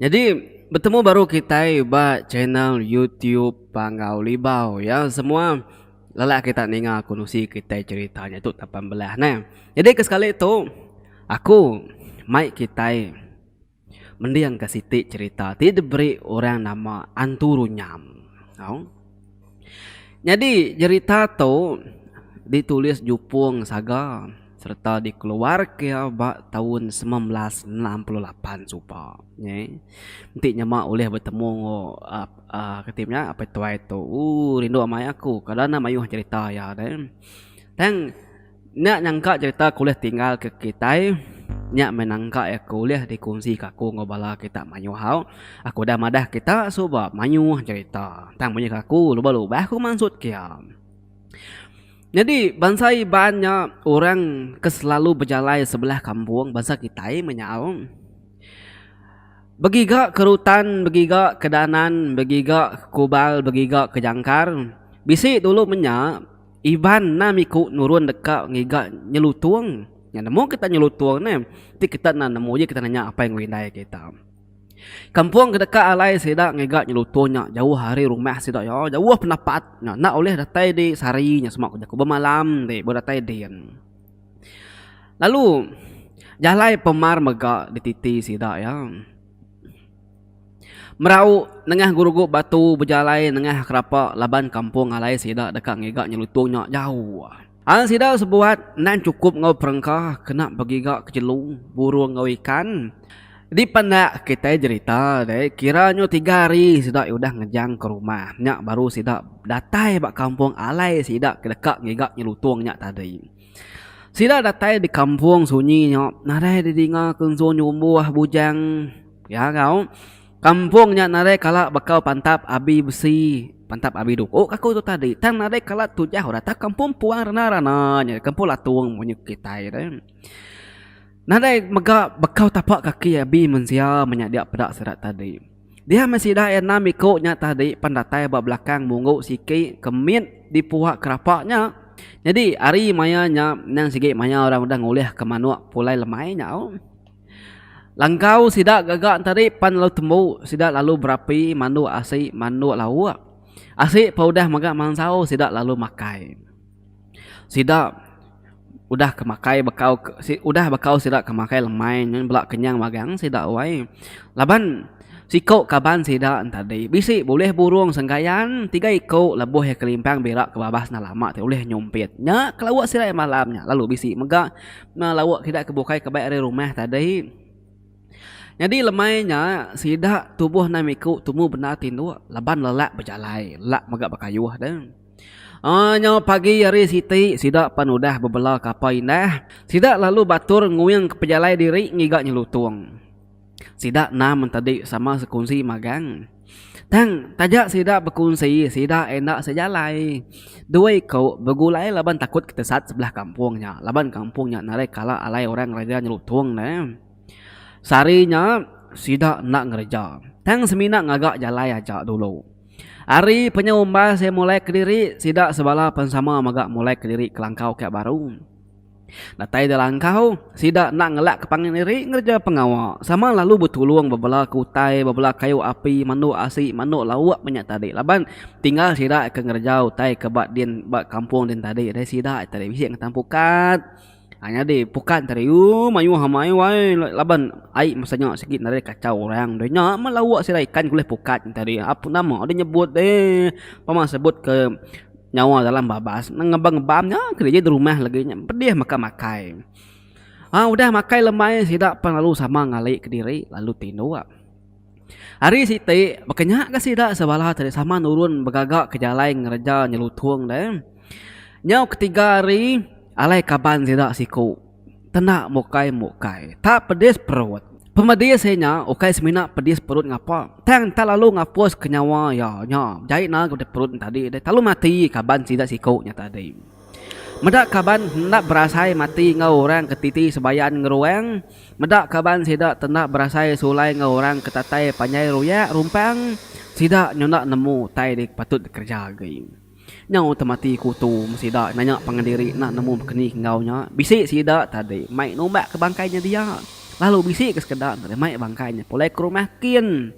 Jadi bertemu baru kita ba channel YouTube Pangau Libau ya semua lelak kita ninga kunusi kita ceritanya tu 18 nah. Jadi kesekali itu aku mai kita mendiang ke Siti cerita tidak diberi orang nama Anturunyam. Tahu? Jadi cerita tu ditulis Jupung Saga serta dikeluarkan bak tahun 1968 supa nya nanti nyama oleh bertemu ketimnya apa itu rindu amai aku kadang mayuh cerita ya dan nak nyangka cerita kuliah tinggal ke kita nyak menangka ya kuliah di kunci kaku ngobala kita mayuh hau aku dah madah kita coba mayuh cerita tang punya kaku luba-luba aku maksud kia. Jadi bansai banyak orang keselalu berjalan sebelah kampung bangsa kita menyau. Begiga kerutan, begiga kedanan, begiga kubal, begiga kejangkar. Bisi dulu menya iban namiku nurun dekat ngiga nyelutuang. Yang nemu kita nyelutuang ni, ti kita nemu je kita nanya apa yang windai kita. Kampung kedekat alai sidak ngegak nyelutunya jauh hari rumah sidak ya jauh pendapat nak oleh datai di sarinya semak aku bermalam deh berdatai dian. Lalu jalai pemar megak di titi sidak ya. Merau nengah guruguk batu berjalai nengah kerapa laban kampung alai sidak dekat ngegak nyelutunya jauh. Al sidak sebuat nan cukup ngau perengkah kena begigak kejelung burung ngau ikan. Di pandak kita cerita deh kiranya 3 hari sidak udah ngejang ke rumah nyak baru sidak datai bak kampung alai sidak dekat ngigak nyelutuang nyak tadi sidak datai di kampung sunyi nyak narai didinga kunso nyumbuh bujang ya kau kampung nyak narai kala bakal pantap abi besi pantap abi duk oh aku tu tadi tang narai kala tujah datang kampung puang rana-rana nya kampung latung punya kita deh. Nadai megak bekau tapak kaki abi mensia menyadia pedak serat tadi. Dia masih dah enam ikutnya tadi pandatai bak belakang mungu sikit kemit di puak kerapaknya. Jadi hari mayanya nang sikit maya orang udah ngulih ke manuak pulai lemainya. Langkau sidak gagak tadi pan lalu temu sidak lalu berapi mandu asik mandu lawak. Asik paudah megak mangsau sidak lalu makai. Sidak udah kemakai bakau udah bakau sidak kemakai lemai nyen belak kenyang magang sidak wai laban sikok kaban sidak tadi bisi boleh burung senggayan 3 ikut lebuh ya kelimpang berak ke babas na lama teh boleh nyompet nya kelawak sidak malamnya lalu bisi mega na lawak tidak kebukai ke baik rumah tadi jadi lemainya sidak tubuh na miku tumu benar tindu laban lelak berjalai lelak megak bakayuh dah. Nyawa pagi hari Siti sidak pan udah bebelah kapal indah sidak lalu batur nguyang ke pejalai diri ngigak nyelutuang sidak nam tadi sama sekunsi magang tang tajak sidak berkunsi sidak enak sejalai dua kau bergulai laban takut ketesat sebelah kampungnya laban kampungnya narai kala alai orang raja nyelutuang nah sarinya sidak nak ngereja tang semina ngagak jalai aja dulu. Hari penyumbah saya mulai kediri sidak sebala pensama magak mulai kediri kelangkau kayak baru. Datai de langkau sidak nak ngelak ke pangin diri ngerja pengawal. Sama lalu betulung bebelah kutai bebelah kayu api manu asik manu lawak banyak tadi. Laban tinggal sidak ke ngerja utai ke bak din bak kampung din tadi. Ada sidak tadi bisi yang tampukat. Hanya di pukat tadi mayu hamai wai laban ai masanya sikit nari kacau orang deh nya melawak sirai ikan kuliah pukat tadi apa nama ada nyebut pama sebut ke nyawa dalam babas ngebang-ngebamnya kerja di rumah lagi nya pedih makai udah makai lemai sidak pan lalu sama ngalai ke diri lalu tindu hari Siti makanya ke sidak sebalah tadi sama nurun begagak ke jalan ngereja nyelutuang deh nyau ketiga hari alai kaban sidak siku tenak mukai tak pedis perut pemedis hanya okai semina pedis perut ngapa tang tak lalu ngapus ke nyawa ya nya jahit na ke perut tadi talu mati kaban sidak siku nya tadi medak kaban hendak berasai mati ngau orang ketiti sebayan ngeruang medak kaban sidak tenak berasai sulai ngau orang ketatai panjai ruyak rumpang sidak nyonak nemu tai dik patut kerja geuing nyau temati kutu sidak nanya pangandiri nak nemu keni ngaunya bisik sidak tadi mai nombak ke bangkainya dia Lalu bisi ke sekedar mai bangkainya pulai ke rumah kin.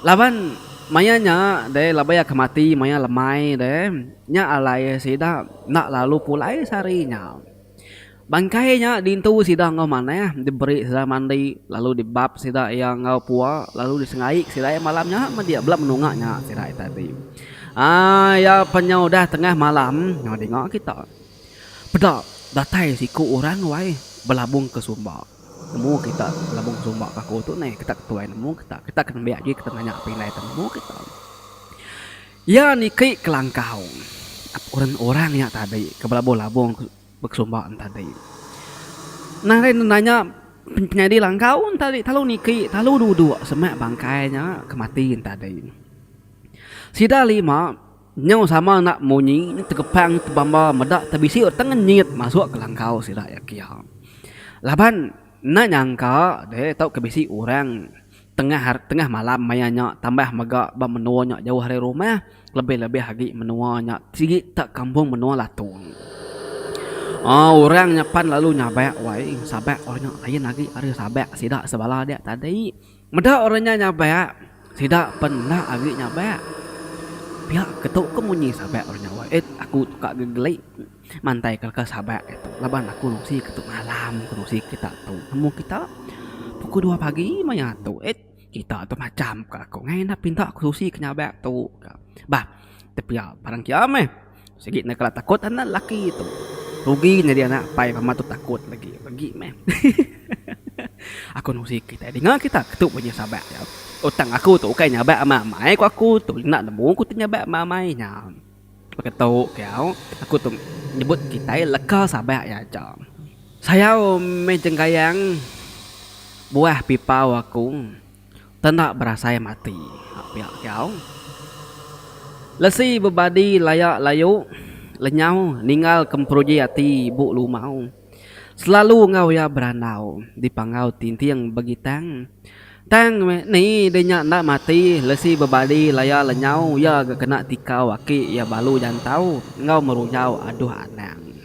Laban mayanya deh labaya kemati maya lemai deh nya alai sida nak lalu pulai sarinya. Bangkainya dintu sida ngau mana diberi sida mandi lalu dibab sida yang ngau pua lalu disengai sida malamnya dia belum menungaknya sida tadi. Ya penyau dah tengah malam yang dengok kita. Bedak datai siku orang wai belabung ke Sumba. Nemu kita belabung ke Sumba kaku tu nih kita ketuai nemu kita kena biak je kita nanya pinai nemu kita. Ya niki kelangkau. Orang-orang yang tadi ke belabung ke Sumba tadi. Nah nanya penyadi langkau tadi talu niki talu duduk semak bangkainya kematian tadi. Sida lima nyau sama nak munyi tegepang tebamba medak tabisi tengah nyit masuk ke langkau sida ya kia. Laban na nyangka deh tau kebisi orang tengah malam mayanya tambah mega ba menuanya jauh dari rumah lebih-lebih lagi menuanya sigi tak kampung menua latung. Orang nyapan lalu nyabek wai sabek orangnya lain lagi ada sabek sida sebala dia tadi. Medak orangnya nyabek sida pernah lagi nyabek. Pihak ketuk kemunyi sabek orangnya wah aku tukak gegelai mantai ke sabek itu laban aku nusi ketuk malam nusi kita tuh nemu kita pukul 2 pagi maya tuh kita tuh macam aku ngain pinta aku nusi kenyabek tuh bah tapi ya parang kiameh segi nak takut anak laki itu rugi nya dia nak pai pama tuh takut lagi meh aku nusi kita dengar kita ketuk punya sabek ya utang aku tuh kayak nyabek sama mai aku tuh nak nemu aku tuh nyabek sama mainya pakai tau kau aku tuh nyebut kita leka sabek ya cam saya menjenggayang buah pipa aku tendak berasa mati pihak kau lesi bebadi layak layu lenyau ninggal kemproji hati bu lumau selalu ngau ya beranau dipangau tintiang begitang tang ni denya nak mati lesi bebadi laya lenyau ya kena tikau aki ya balu jantau ngau merujau aduh anang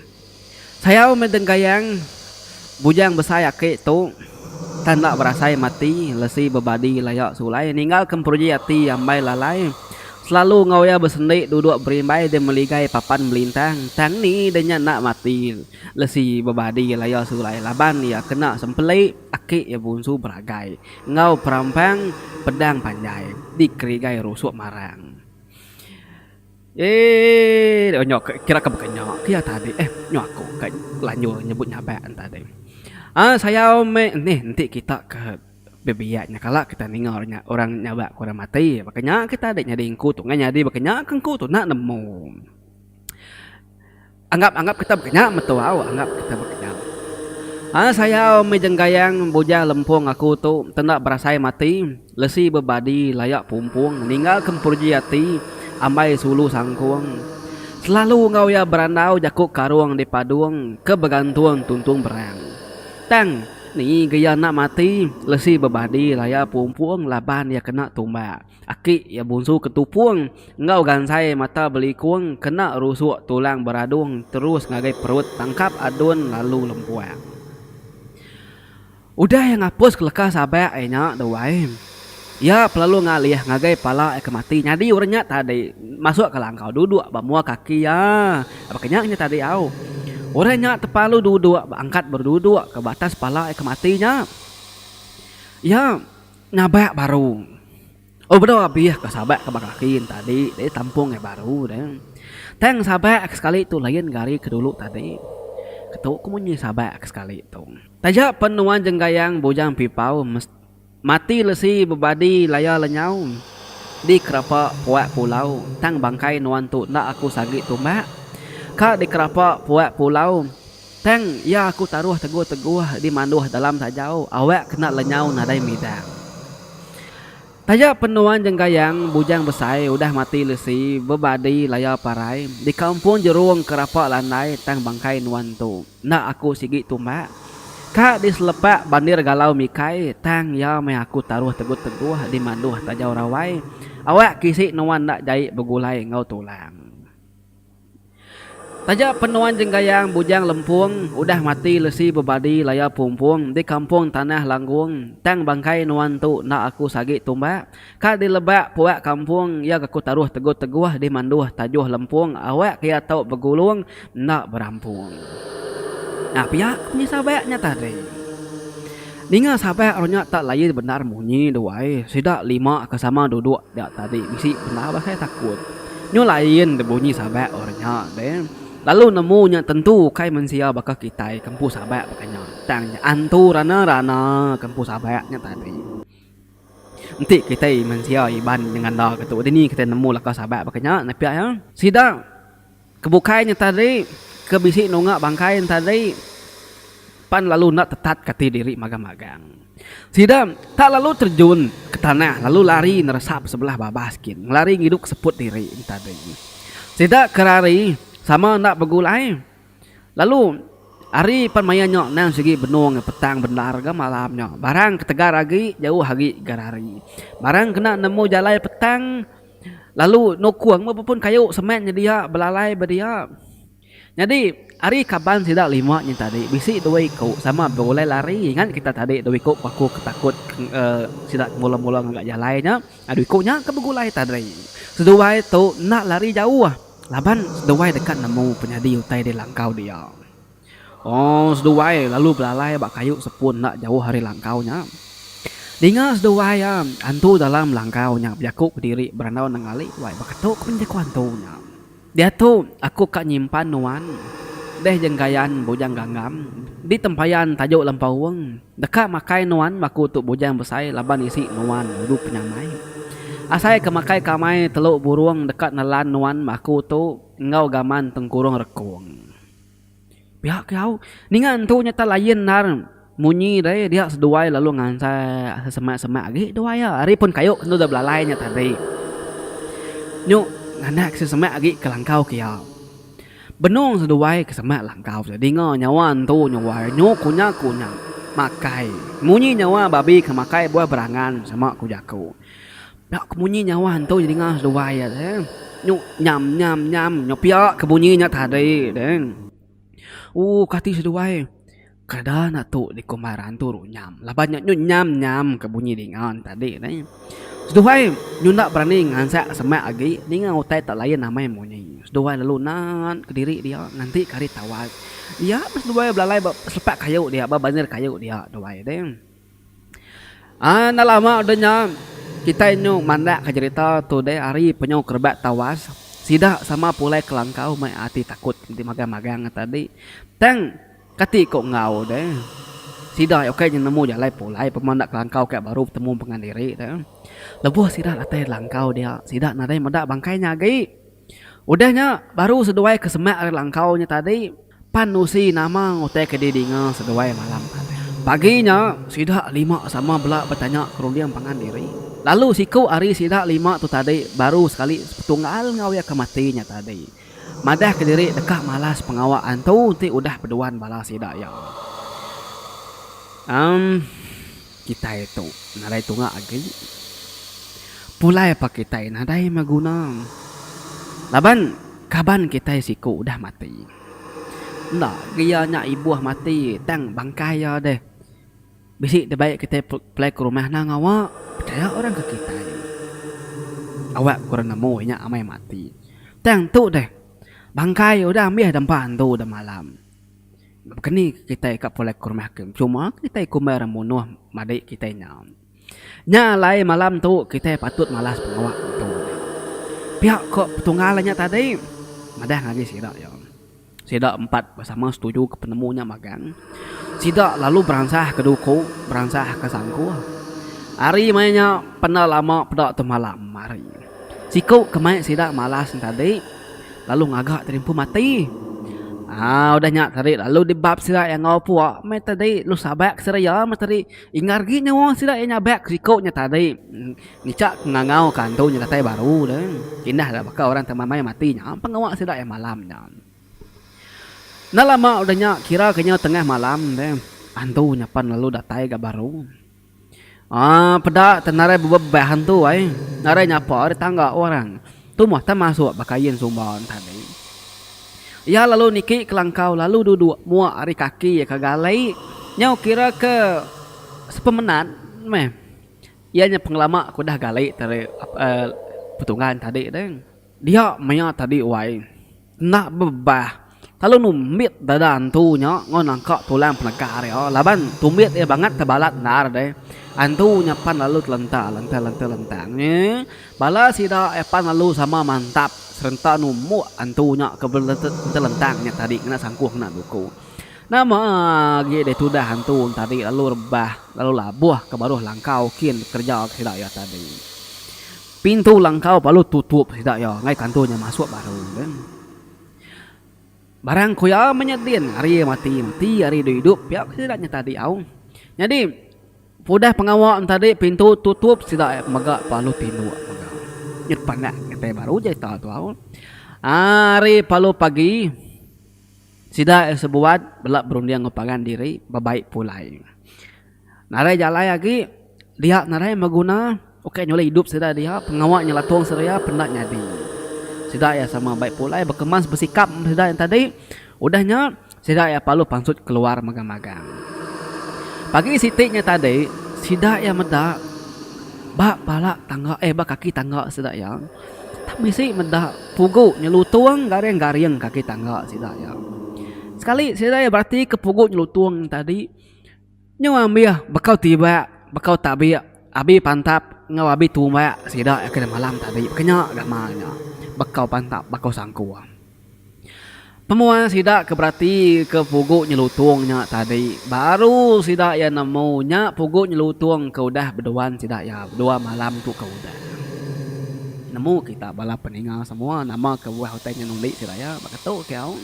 saya mendenggayang bujang besar aki tu tanda berasai mati lesi bebadi laya sulai ninggal kemproji hati ambai lalai selalu ngau ya bersendik duduk berimbai dan meligai papan melintang tang ni denya nak mati lesi bebadi laya sulai laban ya kena sempelai aki ya bunsu beragai ngau perampang pedang panjai dikerigai rusuk marang nyok kira kebekenyok kia tadi nyok aku kayak lanjut nyebut nyabek tadi saya nih nanti kita ke bebiaknya kalau kita dengar orang nyabak kurang mati makanya kita ada nyadi ingku tuh nggak nyadi makanya kengku tuh nak nemu anggap kita makanya metuau anggap kita makanya saya menjenggayang boja lempung aku tuh tendak berasai mati lesi bebadi layak pumpung ninggal kempurji hati ambai sulu sangkung selalu ngau ya berandau jakuk karuang di paduang kebegantuang tuntung berang tang ni gaya nak mati lesi bebadi laya pumpung laban ya kena tumba aki ya bunsu ketupuang ngau gansai mata belikung kena rusuk tulang beradung terus ngagai perut tangkap adun lalu lempuang udah yang ngapus keleka sabek nya dawai ya pelalu ngalih ngagai pala kemati nyadi urnya tadi masuk ke langkau duduk bamua kaki ya apa kenyaknya tadi au orangnya tepalu duduk angkat berduduk ke batas pala kematinya ya nyabak baru betul abis ke sabak ke bakakin tadi dia tampung baru deh teng sabak sekali itu lain gari ke dulu tadi ketuk kemunyi sabak sekali itu tajak penuan jenggayang bujang pipau mati lesi bebadi laya lenyau di kerapa puak pulau tang bangkai nuan tu nak aku sagi tumbak kak di kerapa puak pulau teng ya aku taruh teguh di manduh dalam tajau awak kena lenyau nadai midang tajak penuan jenggayang bujang besai udah mati lesi bebadi laya parai di kampung jeruang kerapa landai tang bangkai nuan tu nak aku sigi tumbak kak di selepak bandir galau mikai tang ya me aku taruh teguh di manduh tajau rawai awak kisi nuan nak jai begulai ngau tulang Tajak penuan jenggayang bujang lempung, udah mati lesi bebadi laya pumpung di kampung tanah langgung. Tang bangkai nuan tu nak aku sagi tumbak. Ka di lebak puak kampung, ya aku taruh teguh-teguh di manduh tajuh lempung. Awak kia tau bergulung nak berampung. Nah pihak punya sahabatnya tadi. Ninga sahabat orangnya tak lain benar munyi doai. Sidak lima kesama duduk dak tadi. Bisi benar bah saya takut. Nyo lain de bunyi sahabat orangnya deh. Lalu nemunya tentu kai manusia bakal kita kampus sahabat bakanya. Tangnya antu rana kampus sahabatnya tadi. Nanti kita manusia iban dengan dah ketu. Ini kita nemu lah sahabat bakanya. Napi ya. Sidak kebukainya tadi kebisi nongak bangkai tadi. Pan lalu nak tetat kati diri magang-magang. Sidak tak lalu terjun ke tanah lalu lari neresap sebelah babaskin. Lari ngiduk seput diri tadi. Sidak kerari sama nak bergulai. Lalu hari pan maya nyok nang segi benung petang benar ke malamnya. Barang ketegar lagi jauh lagi garari. Barang kena nemu jalai petang. Lalu nokuang maupun kayu semen dia belalai berdia. Jadi hari kaban sidak lima ni tadi bisi dua ikut sama boleh lari kan kita tadi dua ikut aku ketakut sidak mula-mula enggak jalainya. Aduh ikutnya ke bergulai tadi. Sedua itu nak lari jauh. Laban seduai dekat nemu penyadi utai di langkau dia. Oh seduai lalu belalai bak kayu sepun nak jauh hari langkaunya. Dengar seduai ya antu dalam langkaunya biaku berdiri berandau nengali wai bak ketuk penjaku antunya. Dia tu aku kak nyimpan nuan. Deh jenggayan bujang ganggam di tempayan tajuk lampauang. Dekat makai nuan baku tu bujang besai laban isi nuan duduk penyamai. Asai kemakai kamai teluk burung dekat nelan nuan maku tu ngau gaman tengkurung rekung. Pihak kau ningan tu nyata lain nar munyi deh dia seduai lalu ngansa semak-semak lagi dua ya hari pun kayu nu dah belalai nya tadi. Nyuk nganak semak lagi ke langkau kia. Benung seduai ke semak langkau jadi ngau nyawan tu nyawai nyuk kunya makai. Munyi nyawa babi kemakai buah berangan sama kujaku. Nak kebunyi nyawa hantu jadi ngas dua ya deh. Nyuk nyam nyopia kebunyinya tadi deh. Kati seduai. Kada nak tu di kumaran tu nyam. Labannya nyuk nyam kebunyi dengan tadi deh. Seduai nyuk nak berani ngansak semak lagi. Dengan utai tak lain namanya munyi. Seduai lalu nan kediri dia nanti kari tawat. Dia seduai belalai selepak kayu dia, banjir kayu dia doai deh. Nak lama adanya kita inyo mandak ke cerita tu deh hari penyo kerbat tawas. Sidak sama pulai kelangkau mai hati takut di magang-magang tadi. Tang kati kok ngau deh. Sidak oke nemu jalai pulai pemandak kelangkau kayak baru bertemu pengandiri deh. Lebuh sidak atai langkau dia. Sidak nadai medak bangkainya lagi. Udahnya baru seduai kesemak langkau nya tadi. Panusi nama otai kedidinga seduai malam tadi. Paginya sidak lima sama belak bertanya kerudian pengandiri. Lalu siku hari sidak lima tu tadi baru sekali tunggal ngawya kematinya tadi. Madah ke diri dekat malas pengawaan tu nanti udah berduaan balas sidak ya. Kita itu nadai tunga lagi. Pulai apa kita nadai maguna. Laban kaban kita siku udah mati. Ndak dia nya ibuah mati tang bangkai ya deh. Bisik terbaik kita play ke rumah nang awak. Percaya orang ke kita. Awak kurang nemu nya amai mati. Tang tu deh. Bangkai udah ambil dampan tu udah malam. Kini kita kat play ke rumah ke. Cuma kita ikut meramunuh madik kita nya. Nya lai malam tu kita patut malas pengawak tu. Pihak kok petunggalannya tadi. Madah ngaji sidak ya. Sidak 4 bersama setuju ke penemunya magang. Sidak lalu beransah ke duku, beransah ke sangku. Hari mainnya pernah lama pedak tu malam hari. Siku kemai sidak malas tadi. Lalu ngagak terimpu mati. Udah nyak tadi lalu di bab sidak yang ngau puak. Mai tadi lu sabak seraya mai tadi ingar gi nyawa sidak yang nyabak siku nya tadi. Ngicak ngangau kantu nya katai baru dah. Indah dah bakal orang temamai matinya. Pengawak sidak yang malamnya. Nah lama udahnya kira kayaknya tengah malam deh. Hantu nyapan lalu datai gak baru. Pedak tenarai bebek hantu ay. Narai nyapa ada tangga orang. Tu mah tak masuk bakayin sumban tadi. Ya lalu niki kelangkau lalu duduk mua ari kaki ya kagalai. Nyau kira ke sepemenat meh. Ianya pengelama aku dah galai dari putungan tadi deng. Dia maya tadi wai. Nak bebah. Kalau numit dadan tu nya ngon angka tulang penegak ya. Laban tumit ya banget tebalat nar deh. Antu nyapan lalu lentang-lentangnya. Bala sida epan lalu sama mantap. Serentak numu antunya kebelentelentangnya tadi kena sangkuh kena duku. Nama gede tu dah hantu tadi lalu rebah lalu labuh ke baru langkau kin kerja tidak ya tadi. Pintu langkau baru tutup tidak ya ngai kantunya masuk baru kan. Barang kuya menyedin hari mati hari hidup ya tidaknya tadi au. Jadi pudah pengawal tadi pintu tutup tidak megak palu tinu nyet pandak kita baru je tahu tu. Hari palu pagi sida sebuat belak berundiang ngopangan diri babaik pulai. Narai jalai lagi dia narai maguna oke nyoleh hidup sida dia pengawak nyelatuang seria pendak nyadi. Sida ya sama baik pulai berkemas bersikap sida yang tadi udahnya sida ya palu pangsut keluar magang-magang. Pagi sitiknya tadi sida ya medak bak balak tangga bak kaki tangga sida ya. Tak bisi medak pugu nyelutuang garing-garing kaki tangga sida ya. Sekali sida ya berarti ke pugu nyelutuang tadi. Nyawa ambia bakau tiba bakau tabi abi pantap ngawabi tuma sida ya kena malam tadi. Kenya gamanya bakau pantap bakau sangku. Pemuan sida ke berarti ke pugu nyelutuangnya tadi. Baru sida ya namunya pugu nyelutuang ke udah berduaan sida ya. Berdua malam tu ke udah. Nemu kita bala peninggal semua nama ke buah hotelnya nulik sida ya. Bakato kau.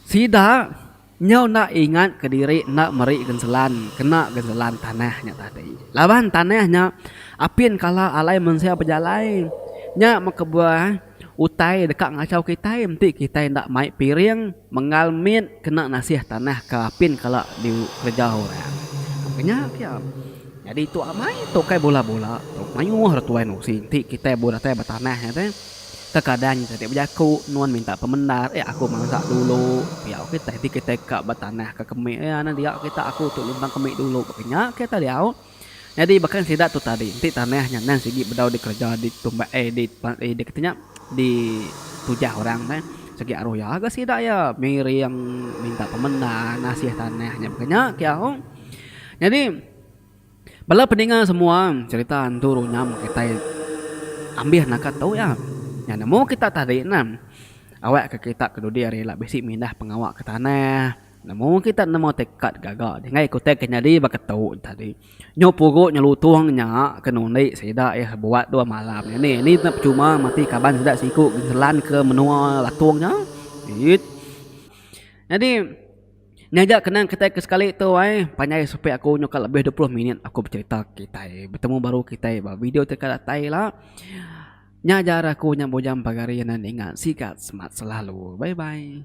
Sida nyau nak ingat ke diri nak meri genselan. Kena genselan tanahnya tadi. Laban tanahnya apin kala alai mensia berjalan. Nya makebuah utai dekat ngacau kita mesti kita ndak mai piring mengalmin kena nasiah tanah ke apin kalau di kerja orang. Makanya kia. Jadi tu amai tu kai bola-bola. Tu mayu hartuan usi ti kita bola teh bertanah teh. Terkadang tadi berjaku nuan minta pemendar aku masak dulu. Ya kita kita ke bertanah ke kemik nanti dia kita aku tu lumbang kemik dulu. Makanya kita dia jadi bahkan tidak tu tadi nanti tanahnya nan segi bedau di kerja di tumbak di katanya di tujah orang teh segi aruh ya agak sih ya miri yang minta pemenang nasihat tanahnya banyak ya. Jadi bala pendengar semua cerita anturunya kita ambil nak tahu ya mau kita tadi awak ke kita ke dia rela besi mindah pengawak ke tanah. Namun kita nemu tekad gagal. Dengan ikut tekadnya di bakat tahu tadi. Nyopogo nyelutuangnya ke nundi sida buat 2 malam. Ini cuma mati kaban sida siku geselan ke menua latuangnya. Jadi nyajak kenang kita ke sekali tu panjai supaya aku nyokal lebih 20 minit aku bercerita kita bertemu baru kita video tekad tai lah. Nyajar aku nyambojam pagarian dan ingat sikat semat selalu. Bye bye.